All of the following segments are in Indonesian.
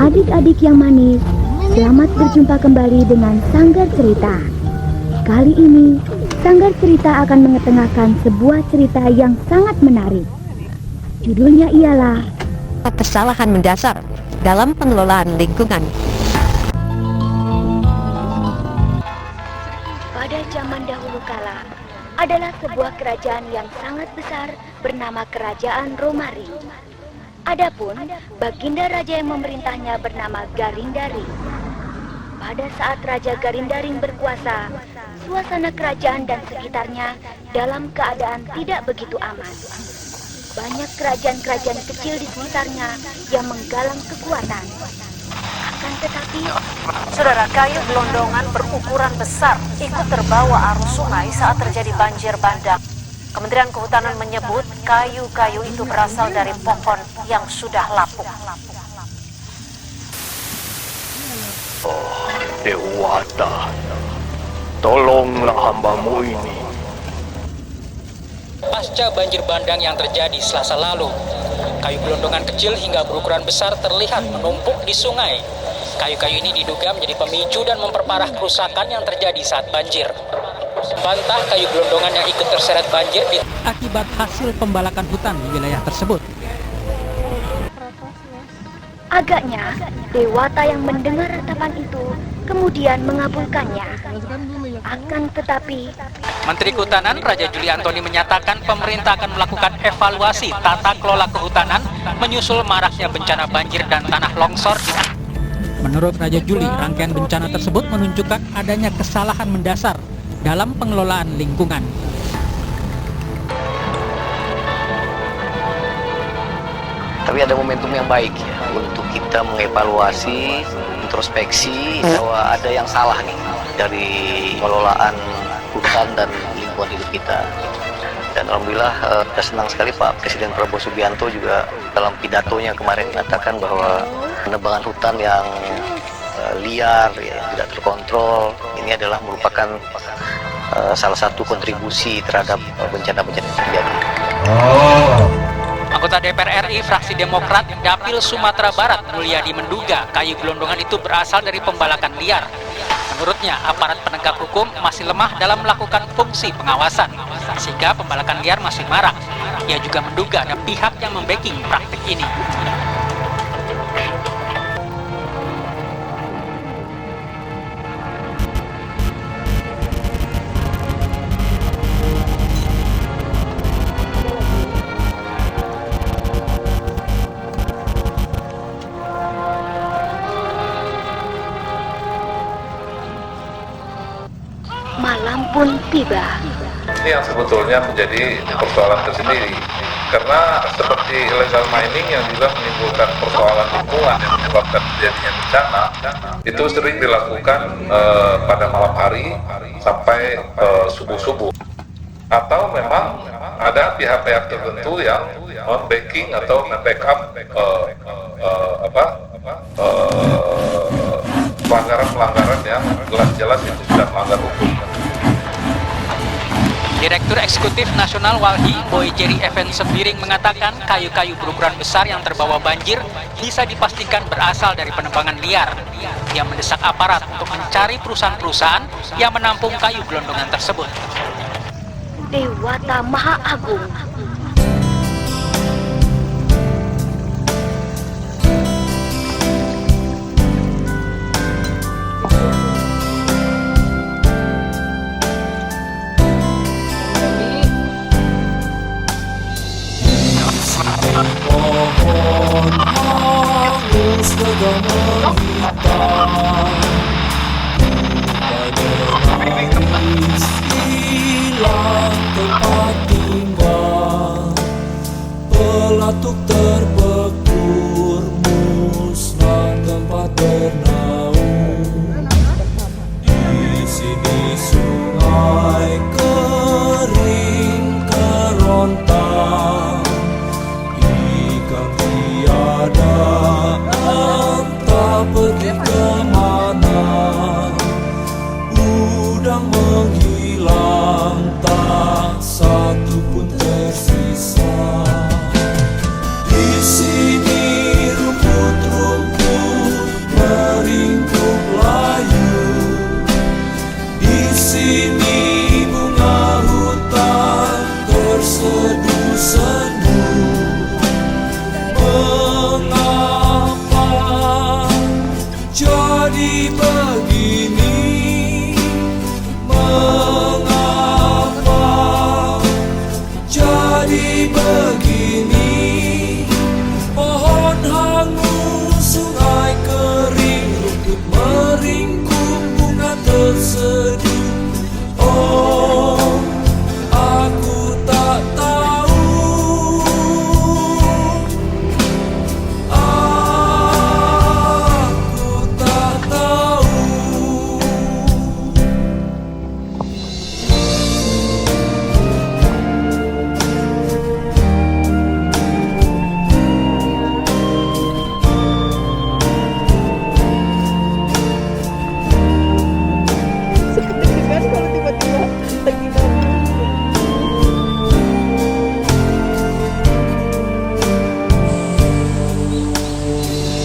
Adik-adik yang manis, selamat berjumpa kembali dengan Sanggar Cerita. Kali ini, Sanggar Cerita akan mengetengahkan sebuah cerita yang sangat menarik. Judulnya ialah Kesalahan Mendasar dalam Pengelolaan Lingkungan. Pada zaman dahulu kala, adalah sebuah kerajaan yang sangat besar bernama Kerajaan Romari. Adapun baginda raja yang memerintahnya bernama Garindaring. Pada saat Raja Garindaring berkuasa, suasana kerajaan dan sekitarnya dalam keadaan tidak begitu aman. Banyak kerajaan-kerajaan kecil di sekitarnya yang menggalang kekuatan. Akan tetapi, Saudara, kayu gelondongan berukuran besar ikut terbawa arus sungai saat terjadi banjir bandang. Kementerian Kehutanan menyebut kayu-kayu itu berasal dari pohon yang sudah lapuk. Oh, Dewata, tolonglah hambamu ini. Pasca banjir bandang yang terjadi Selasa lalu, kayu gelondongan kecil hingga berukuran besar terlihat menumpuk di sungai. Kayu-kayu ini diduga menjadi pemicu dan memperparah kerusakan yang terjadi saat banjir. Bantah kayu gelondongan yang ikut terseret banjir akibat hasil pembalakan hutan di wilayah tersebut. agaknya Dewata yang mendengar ratapan itu kemudian mengabulkannya. Akan tetapi, Menteri Kehutanan Raja Juli Antoni menyatakan pemerintah akan melakukan evaluasi tata kelola kehutanan menyusul maraknya bencana banjir dan tanah longsor. Menurut Raja Juli, rangkaian bencana tersebut menunjukkan adanya kesalahan mendasar dalam pengelolaan lingkungan. Tapi ada momentum yang baik ya untuk kita mengevaluasi, introspeksi bahwa ada yang salah nih dari pengelolaan hutan dan lingkungan hidup kita. Dan alhamdulillah kita senang sekali Pak Presiden Prabowo Subianto juga dalam pidatonya kemarin mengatakan bahwa penebangan hutan yang liar, ya, tidak terkontrol, ini adalah merupakan salah satu kontribusi terhadap bencana-bencana yang terjadi. Anggota DPR RI fraksi Demokrat Dapil Sumatera Barat Mulyadi menduga kayu gelondongan itu berasal dari pembalakan liar. Menurutnya, aparat penegak hukum masih lemah dalam melakukan fungsi pengawasan, sehingga pembalakan liar masih marak. Ia juga menduga ada pihak yang membacking praktik ini. malam pun tiba. Ini yang sebetulnya menjadi persoalan tersendiri, karena seperti illegal mining yang juga menimbulkan persoalan lingkungan yang menyebabkan terjadinya bencana, itu sering dilakukan pada malam hari sampai subuh-subuh. Atau memang ada pihak-pihak tertentu yang membacking atau membackup pelanggaran-pelanggaran yang jelas-jelas itu sudah melanggar hukum. Direktur Eksekutif Nasional Walhi, Boy Jerry Event Sembiring mengatakan kayu-kayu berukuran besar yang terbawa banjir bisa dipastikan berasal dari penebangan liar. Dia mendesak aparat untuk mencari perusahaan-perusahaan yang menampung kayu gelondongan tersebut. Dewata Maha Agung. Pohon halus bergama hitam pada nangis pelatuk terbekur, musnah tempat bernaung. Di sini sungai kering kerontang, ikan tiada entah pergi kemana, udang menghilang tak satu pun tersisa. Di sini rumput-rumput meringkuk layu, di sini bunga hutan terseduh senu. Mengapa jadi begini? Mengapa jadi begini? Pohon hangus, sungai kering, rumput meringkuk, bunga terseduh. Oh, aku tak tahu. Aku tak tahu.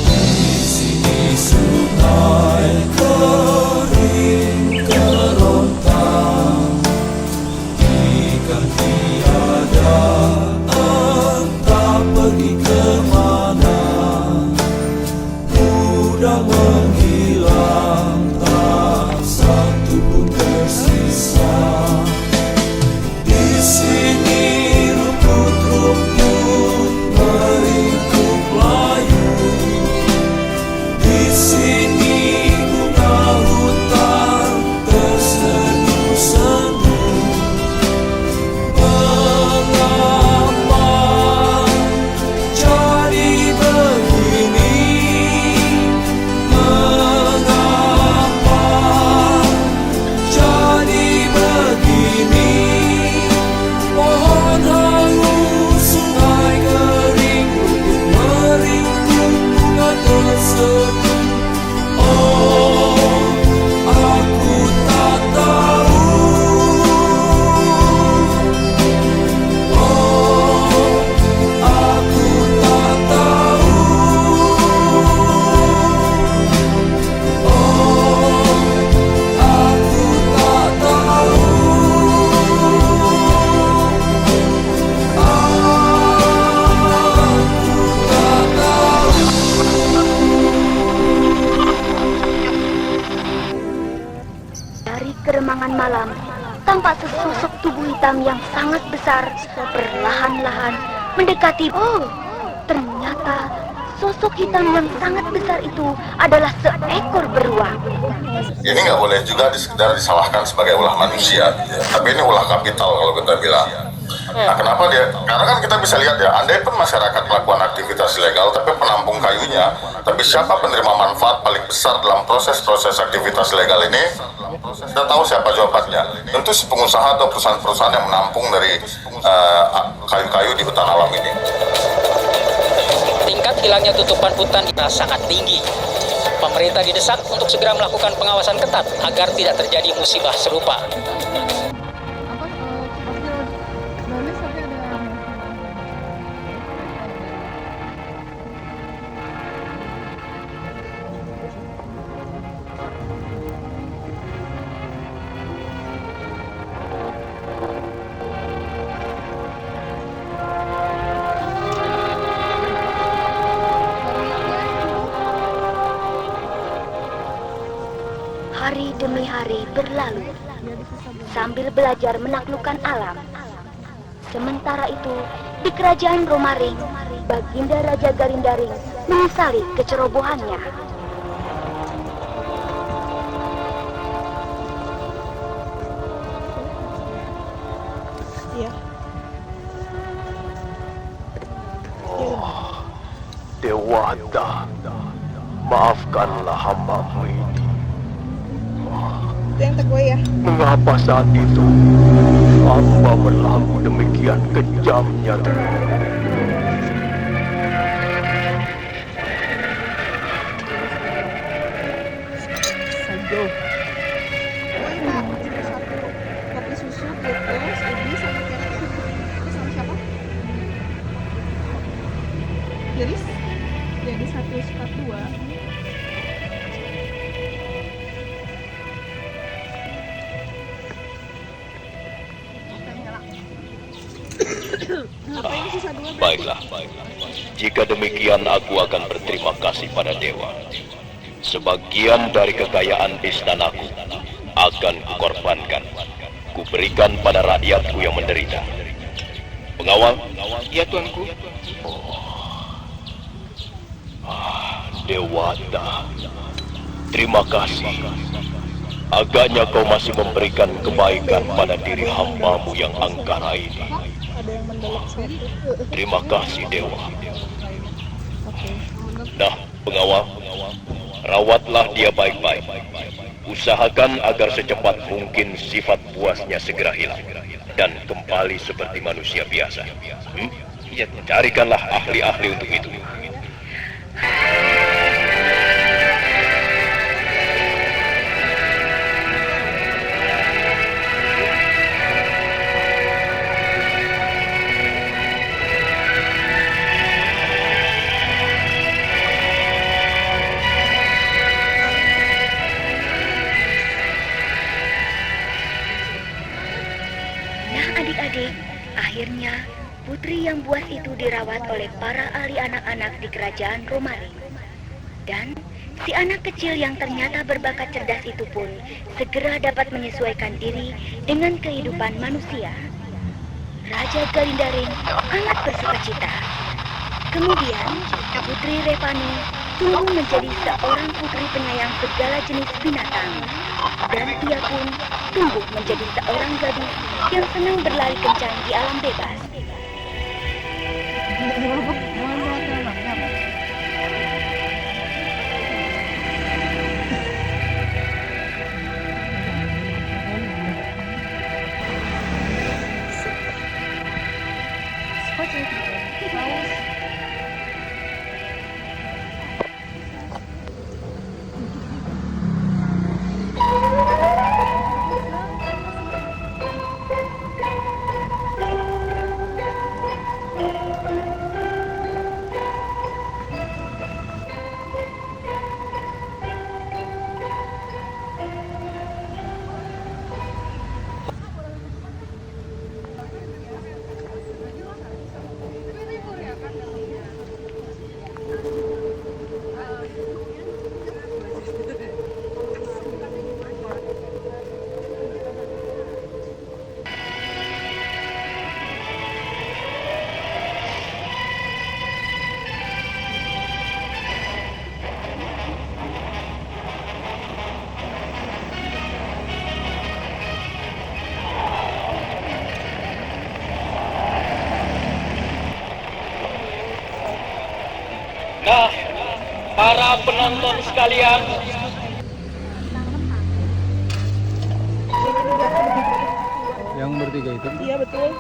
Di sini sungai kering kerontang, ikan tiada entah pergi kemana, udang menghilang tak satu pun tersisa. Di sini rumput-rumput meringkuk layu, di sini bunga hutan terseduh senu. Mengapa jadi begini? Mengapa jadi begini? Pohon hangus, sungai kering, rumput meringkuk, bunga terseduh. Oh, aku tak tahu. Oh, aku tak tahu. Oh, aku tak tahu. Dari keremangan malam, tampak sesosok tubuh hitam yang sangat besar perlahan-lahan mendekati. Oh, ternyata sosok hitam yang sangat besar itu adalah seekor beruang. Ini nggak boleh juga sekedar disalahkan sebagai ulah manusia, gitu ya. Tapi ini ulah kapital kalau kita bilang. Nah, kenapa dia? Karena kan kita bisa lihat ya, andai pun masyarakat melakukan aktivitas ilegal, tapi penampung kayunya, tapi siapa penerima manfaat paling besar dalam proses-proses aktivitas ilegal ini? Kita tahu siapa jawabannya. Tentu si pengusaha atau perusahaan-perusahaan yang menampung dari kayu-kayu di hutan alam ini. Tingkat hilangnya tutupan hutan sangat tinggi. Pemerintah didesak untuk segera melakukan pengawasan ketat agar tidak terjadi musibah serupa. Hari demi hari berlalu sambil belajar menaklukkan alam. Sementara itu, di kerajaan Romaring, Baginda Raja Garindaring menyesali kecerobohannya. Dewata, maafkanlah hamba-Mu ini. Itu yang teguh ya. Mengapa saat itu hamba berlaku demikian kejamnya? Sajo. Woi Pak, itu satu kopi susu glucose, ubi sama carrot ya. Itu sama siapa? Jadi 142. Apa yang sisa dua berarti? Baiklah. Jika demikian aku akan berterima kasih pada Dewa. Sebagian dari kekayaan istanaku akan kukorbankan. Kuberikan pada rakyatku yang menderita. Pengawal? Ya, Tuanku. Dewata, terima kasih. Agaknya kau masih memberikan kebaikan pada diri hamba-Mu yang angkara ini. Ada yang mendelok satu. Terima kasih, Dewa. Oke. Nah, pengawal, rawatlah dia baik-baik. Usahakan agar secepat mungkin sifat puasnya segera hilang dan kembali seperti manusia biasa. Iya, Carikanlah ahli-ahli untuk itu. Adik-adik, akhirnya putri yang buas itu dirawat oleh para ahli anak-anak di kerajaan Romaring. Dan si anak kecil yang ternyata berbakat cerdas itu pun segera dapat menyesuaikan diri dengan kehidupan manusia. Raja Garindaring amat bersukacita. Kemudian, Putri Revani tumbuh menjadi seorang putri penyayang segala jenis binatang. Dan ia pun tumbuh menjadi seorang gadis yang senang berlari kencang di alam bebas. Nah, para penonton sekalian, yang bertiga itu? Iya betul.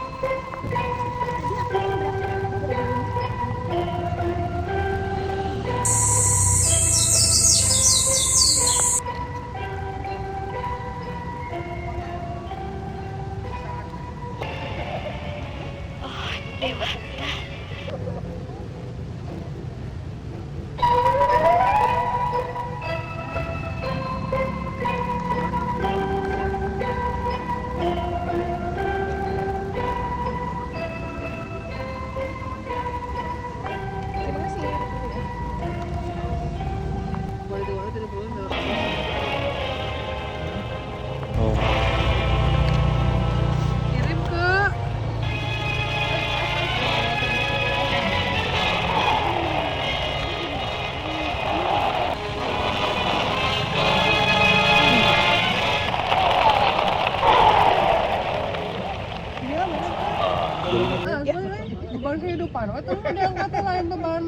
diangkat lain beban.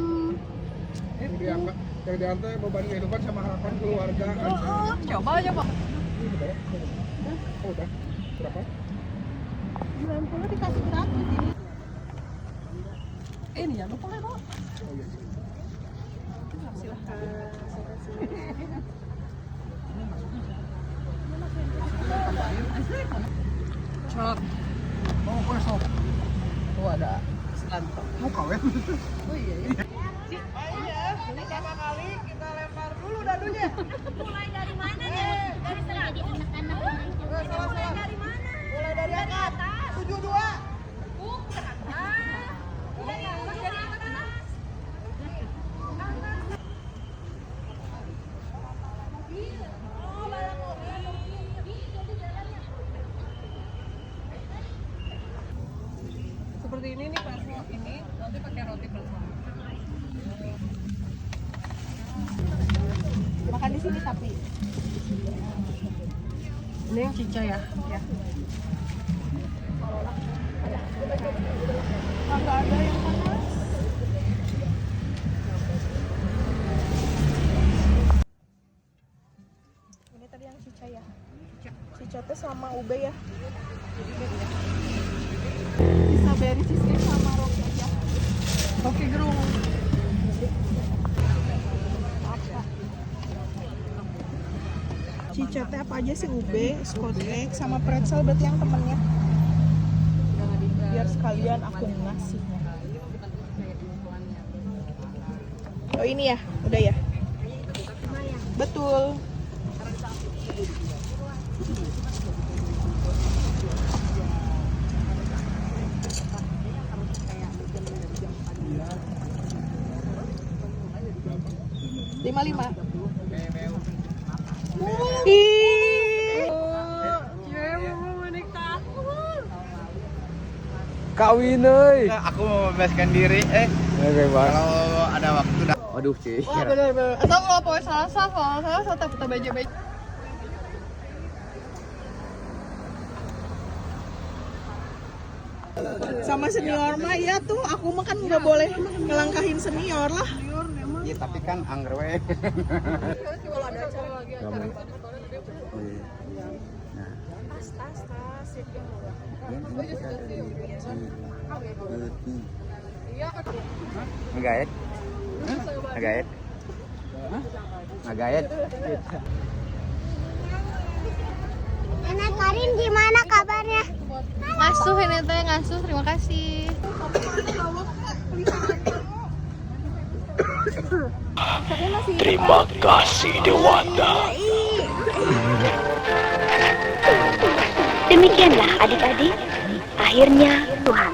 Yang diangkat beban kehidupan sama harapan keluarga. Coba. Oh, udah. Berapa? 90 dikasih gratis ini. Ini ya lupa ya, Pak. Oh iya. Silahkan. Cok. Oh, kok sok? Oh, ada selanto. Mau kawin? Oh iya. Iya, ini berapa kali kita lempar dulu dadunya. Mulai dari mana nih? Dari setengah di anak-anak. Mulai dari mana? Mulai dari atas. 72. Seperti ini nih Pak, ini nanti pakai roti bersama. Makan di sini tapi. Ini yang cica ya? Ya. Nggak ada yang panas. Ini tadi yang cica ya? Cica teh sama ube ya? Bisa beri cheesecake sama roti aja. Oke, gerung. Apa? Cica teh apa aja sih? Ube, scotch egg, sama pretzel berarti yang temennya. Biar sekalian aku ngasihnya. Oh ini ya? Udah ya? Betul. Lima. Kawin euy. Aku mau membebaskan diri. Bebas. Kalau ada waktu dah. Waduh sih. Wah bener. Atau kalau poe salsa tetap beja-beja. Sama senior mah ya tuh, aku mah kan nggak boleh ngelangkahin senior lah. Iya tapi kan angger we. Kalau ada acara lagi acara tas Ngagayet. Ngagayet. Ngagayet. Nenek Karin gimana kabarnya? Ngasuh ini teh, ngasuh, terima kasih. Terima kasih Dewata. Demikianlah adik-adik, akhirnya Tuhan